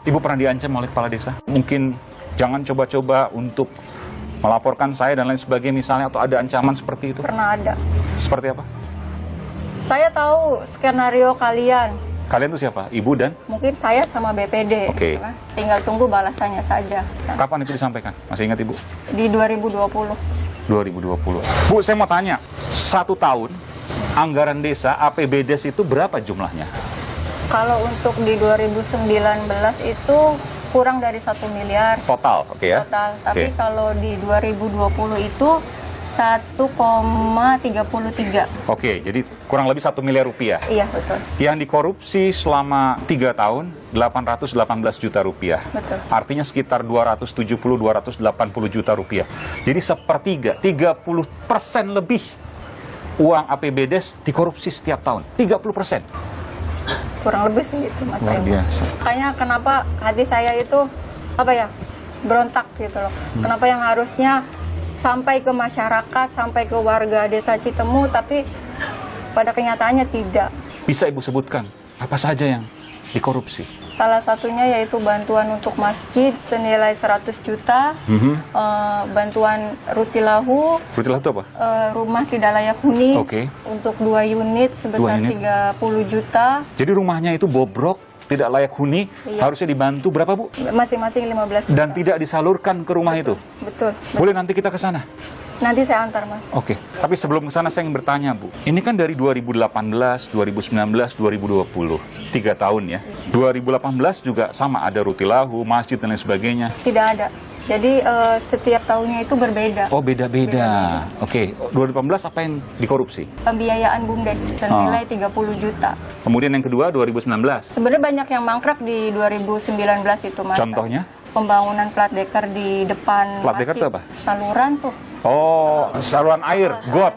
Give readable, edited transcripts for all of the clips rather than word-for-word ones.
Ibu pernah diancam oleh kepala desa? Mungkin jangan coba-coba untuk melaporkan saya dan lain sebagainya misalnya, atau ada ancaman seperti itu? Pernah ada. Seperti apa? Saya tahu skenario kalian. Kalian itu siapa? Ibu dan? Mungkin saya sama BPD. Oke. Tinggal tunggu balasannya saja. Kapan itu disampaikan? Masih ingat Ibu? Di 2020. 2020. Bu, saya mau tanya, 1 tahun anggaran desa APBDes itu berapa jumlahnya? Kalau untuk di 2019 itu kurang dari 1 miliar Total, oke ya? total. Tapi Oke. kalau di 2020 itu 1,33. Oke, jadi kurang lebih 1 miliar rupiah. Iya, betul. Yang dikorupsi selama 3 tahun, 818 juta rupiah. Betul. Artinya sekitar 270-280 juta rupiah. Jadi sepertiga, 30% lebih uang APBDes dikorupsi setiap tahun. 30%. Kurang lebih segitu, Mas. Luar Emil. biasa. Makanya kenapa hati saya itu berontak gitu loh. Kenapa yang harusnya sampai ke masyarakat, sampai ke warga desa Citemu, tapi pada kenyataannya tidak. Bisa Ibu sebutkan apa saja yang dikorupsi? Salah satunya yaitu bantuan untuk masjid senilai 100 juta, bantuan Rutilahu, Rutilah itu apa? rumah tidak layak huni Oke. untuk 2 unit sebesar 2 unit. 30 juta, Jadi rumahnya itu bobrok, tidak layak huni, Iya. harusnya dibantu berapa Bu? masing-masing 15 juta. Dan tidak disalurkan ke rumah itu. Betul. Boleh nanti kita ke sana? Nanti saya antar, Mas. Oke, tapi sebelum ke sana saya ingin bertanya, Bu. Ini kan dari 2018, 2019, 2020, 3 tahun ya. 2018 juga sama, ada Rutilahu, masjid dan lain sebagainya. Tidak ada. Jadi setiap tahunnya itu berbeda. Oh, beda-beda. Oke, 2018 apa yang dikorupsi? Pembiayaan BUMDes senilai 30 juta. Kemudian yang kedua 2019. Sebenarnya banyak yang mangkrak di 2019 itu, Mas. Contohnya? Pembangunan plat deker di depan Plat deker masjid. itu apa? Saluran tuh. Oh, saluran air, got.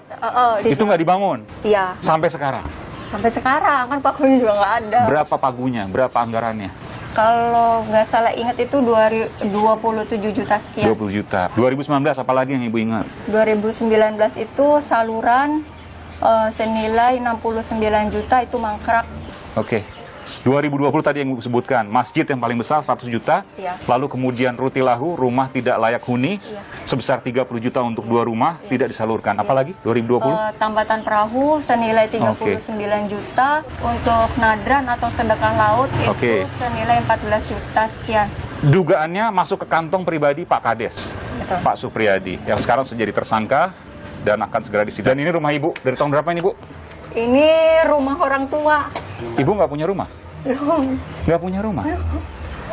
Itu nggak dibangun Iya. sampai sekarang. Sampai sekarang kan pakunya juga nggak ada. Berapa pagunya? Berapa anggarannya? Kalau nggak salah ingat itu 27 juta sekian. 20 juta. 2019 apalagi yang Ibu ingat? 2019 itu saluran senilai 69 juta itu mangkrak. Oke. 2020 tadi yang Ibu sebutkan, masjid yang paling besar 100 juta, Iya. lalu kemudian Rutilahu, rumah tidak layak huni, Iya. sebesar 30 juta untuk 2 rumah, tidak disalurkan. Apalagi 2020? Tambatan perahu senilai 39 juta, untuk nadran atau sedekah laut itu Oke. senilai 14 juta sekian. Dugaannya masuk ke kantong pribadi Pak Kades, Betul. Pak Supriyadi, yang sekarang sudah jadi tersangka dan akan segera disidang. Dan ini rumah Ibu, dari tahun berapa ini Bu? Ini rumah orang tua. Ibu nggak punya rumah? Nggak punya rumah?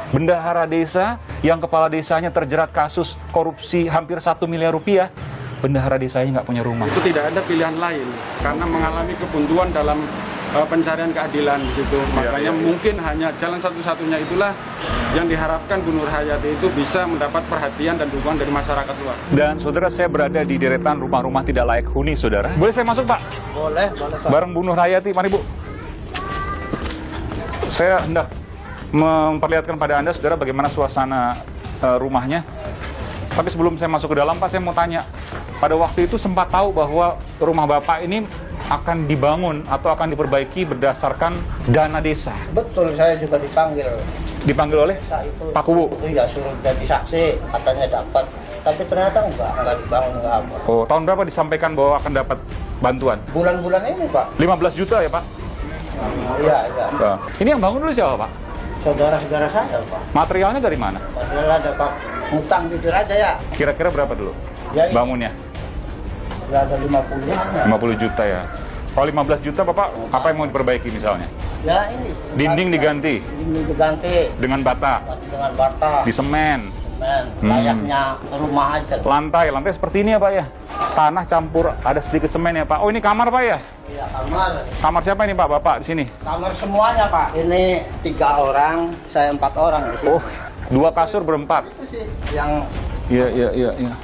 Bendahara desa yang kepala desanya terjerat kasus korupsi hampir 1 miliar rupiah, bendahara desanya nggak punya rumah. Itu tidak ada pilihan lain karena mengalami kebuntuan dalam pencarian keadilan di situ. Makanya mungkin hanya jalan satu-satunya itulah yang diharapkan Bu Nur Hayati itu bisa mendapat perhatian dan dukungan dari masyarakat luas. Dan saudara, saya berada di deretan rumah-rumah tidak layak huni, saudara. Boleh saya masuk, Pak? Boleh, Pak. Bareng Bu Nur Hayati, mari Bu. Saya hendak memperlihatkan pada Anda, saudara, bagaimana suasana rumahnya. Tapi sebelum saya masuk ke dalam, Pak, saya mau tanya. Pada waktu itu sempat tahu bahwa rumah Bapak ini akan dibangun atau akan diperbaiki berdasarkan dana desa. Betul, saya juga dipanggil. Dipanggil oleh Saat itu, Pak Kubu? Iya, suruh jadi saksi, katanya dapat. Tapi ternyata enggak dibangun, enggak apa. Oh, tahun berapa disampaikan bahwa akan dapat bantuan? Bulan-bulan ini, Pak. 15 juta ya, Pak? Iya, iya. Nah, ini yang bangun dulu siapa, Pak? Saudara-saudara saya, Pak. Materialnya dari mana? Padahal ada Pak ngutang jujur aja ya. Kira-kira berapa dulu Ya, ini. bangunnya? Enggak ada 50-nya. 50 juta ya. Kalau 15 juta, Bapak, apa yang mau diperbaiki misalnya? Ya, ini. Dinding diganti Dinding diganti. dengan bata, Dengan bata. di semen. Layaknya rumah aja. Lantai seperti ini ya, Pak ya? Tanah campur, ada sedikit semen ya, Pak? Oh, ini kamar, Pak ya? Iya, kamar. Kamar siapa ini, Pak, Bapak, di sini? Kamar semuanya, Pak. Ini 3 orang, saya 4 orang di sini. Oh, 2 kasur berempat. Itu sih yang Iya.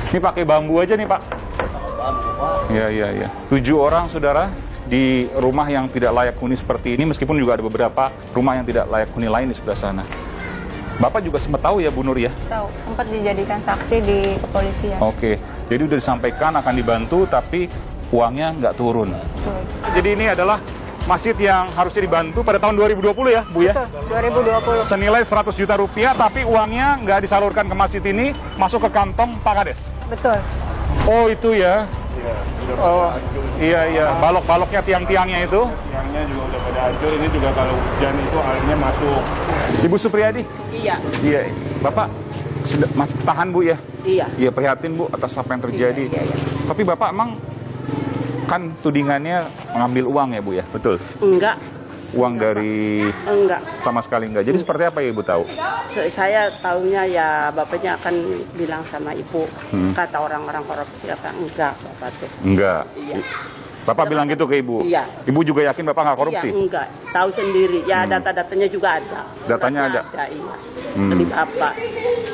Ini pakai bambu aja nih, Pak. bambu, Pak. Iya. 7 orang, saudara, di rumah yang tidak layak huni seperti ini, meskipun juga ada beberapa rumah yang tidak layak huni lain di sebelah sana. Bapak juga sempat tahu ya, Bu Nur ya? Tahu, sempat dijadikan saksi di kepolisian. Oke, jadi udah disampaikan akan dibantu, tapi uangnya nggak turun. Jadi ini adalah masjid yang harusnya dibantu pada tahun 2020 ya, Bu ya? Betul, 2020. Senilai 100 juta rupiah, tapi uangnya nggak disalurkan ke masjid ini, masuk ke kantong Pak Kades. Betul. Oh itu ya? Oh iya, balok-baloknya tiang-tiangnya itu. Tiangnya juga udah pada hancur, ini juga kalau hujan itu airnya masuk. Ibu Supriyadi? Iya, Iya, Bapak masih tahan Bu ya? iya. Iya prihatin Bu atas apa yang terjadi. Iya. Tapi Bapak emang kan tudingannya mengambil uang ya Bu ya? Betul? Enggak, Uang dari enggak. sama sekali enggak. Jadi seperti apa ya Ibu tahu? Saya tahunya ya bapaknya akan bilang sama ibu, kata orang-orang korupsi apa enggak bapak tuh. Enggak. Iya. Bapak bilang gitu ke Ibu? Iya. Ibu juga yakin Bapak nggak korupsi? Iya, enggak. Tahu sendiri. Ya data-datanya juga ada. Datanya ada? Iya. Dari bapak.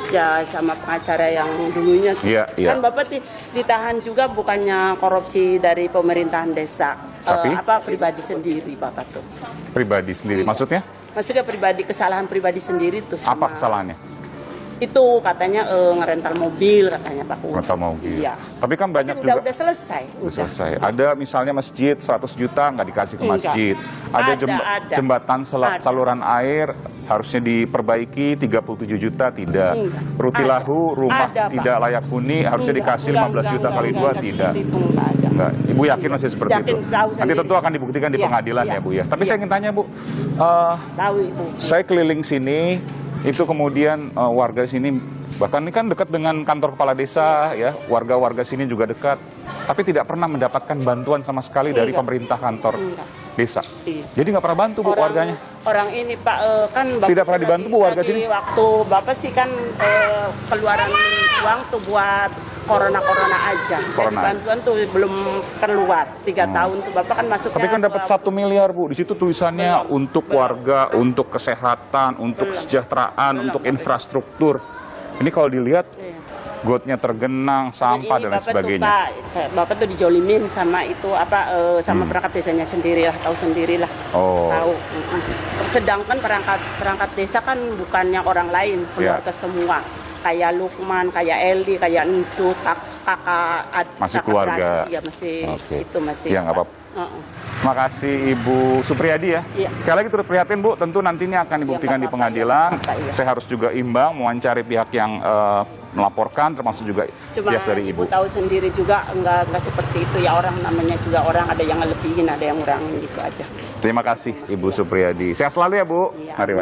Ya sama pengacara yang dulunya. Iya. Kan bapak ditahan juga bukannya korupsi dari pemerintahan desa. Tapi? Pribadi sendiri bapak tuh. Pribadi sendiri. Iya. Maksudnya? Maksudnya kesalahan pribadi sendiri tuh sama. Apa kesalahannya? Itu katanya ngerental mobil katanya Pak. Rental mobil. Iya. Tapi kan banyak Tapi juga. udah selesai. Udah selesai. Ada misalnya masjid 100 juta nggak dikasih ke Enggak. masjid. Ada, Ada. jembatan Ada. saluran air harusnya diperbaiki 37 juta tidak. Enggak. Rutilahu rumah Ada, Pak. tidak layak huni harusnya dikasih 15 juta kali dua tidak. Enggak ada. Enggak. Ibu yakin masih seperti Yakin, itu? tahu Nanti sendiri. tentu akan dibuktikan di Iya, pengadilan iya. ya Bu ya. Tapi Iya. saya ingin tanya Bu, Tahu Ibu. saya keliling sini itu kemudian warga sini bahkan ini kan dekat dengan kantor kepala desa ya, warga-warga sini juga dekat, tapi tidak pernah mendapatkan bantuan sama sekali dari Enggak. pemerintah kantor Enggak. desa. Iya. Jadi nggak pernah bantu Bu warganya. Orang ini Pak kan Bapak Tidak pernah dibantu, Bu, warga lagi sini? Waktu Bapak sih kan keluaran uang tuh buat corona aja. Corona. Jadi bantuan tuh belum keluar 3 tahun tuh Bapak kan masuknya. Tapi kan dapat 1 miliar Bu. Di situ tulisannya Belum. untuk warga, untuk kesehatan, untuk kesejahteraan, untuk infrastruktur. Ini kalau dilihat Iya. gotnya tergenang, sampah Ini dan lain Bapak sebagainya. Tuh, Pak, Bapak tuh dijolimin sama itu sama perangkat desanya sendiri lah, tahu sendiri lah. Oh. Tahu. Sedangkan perangkat desa kan bukannya orang lain, keluarga semua. Kayak Lukman, kayak Eli, kayak Entu, kakak, Masih kakak keluarga. beradik, ya masih Oke. itu masih. Ya, nggak apa-apa. Terima kasih Ibu Supriyadi ya. Iya. Sekali lagi turut prihatin Bu, tentu nantinya akan dibuktikan Iya, di Pak, pengadilan. iya, Pak, iya. Saya harus juga imbang mewawancari pihak yang melaporkan, termasuk juga Cuma pihak dari Ibu. Ibu tahu sendiri juga nggak seperti itu ya, orang namanya juga orang ada yang ngelebihin, ada yang ngurangin gitu aja. Terima kasih Ibu Supriyadi. Sehat selalu ya Bu. Iya. Mari, Pak.